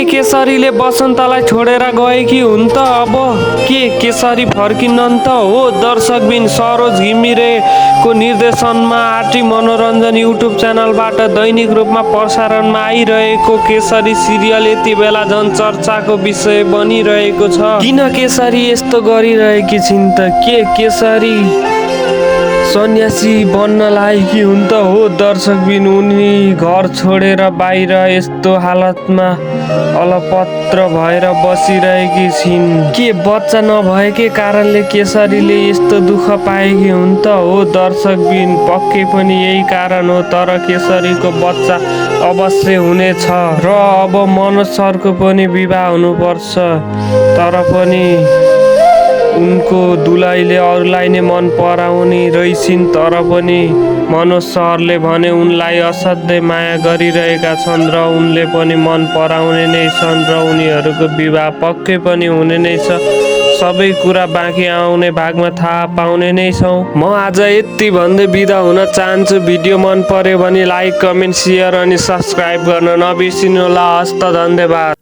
केसरीले बसन्तलाई छोडेर गएकी हुन् त अब के केसरी फर्किनन् त हो दर्शकबिन सरोज घिमिरेको निर्देशनमा आरटी मनोरञ्जन युट्युब च्यानलबाट दैनिक रूपमा प्रसारणमा आइरहेको केसरी सिरियल यति बेला झन् चर्चाको विषय बनिरहेको छ। किन केसरी यस्तो गरिरहेकी छिन् त के केसरी सन्यासी बन्न लागेकी हुन् त हो दर्शकबिन उनी घर छोडेर बाहिर यस्तो हालतमा अलपत्र भएर बसिरहेकी छिन्। के बच्चा नभएकै कारणले केसरीले यस्तो दुःख पाएकी हुन् त हो दर्शकबिन पक्कै पनि यही कारण हो। तर केसरीको बच्चा अवश्य हुनेछ र अब मनोज सरको पनि विवाह हुनुपर्छ। तर पनि उनको दुलाईले अरूलाई नै मन पराउने रहेछिन्। तर पनि मनोज सरले भने उनलाई असाध्यै माया गरिरहेका छन् र उनले पनि मन पराउने नै छन् र उनीहरूको विवाह पक्कै पनि हुने नै छ। सबै कुरा बाँकी आउने भागमा थाहा पाउने नै छौँ। म आज यति भन्दै बिदा हुन चाहन्छु। भिडियो मन पर्यो भने लाइक कमेन्ट सेयर अनि सब्सक्राइब गर्न नबिर्सिनु होला। हस्त धन्यवाद।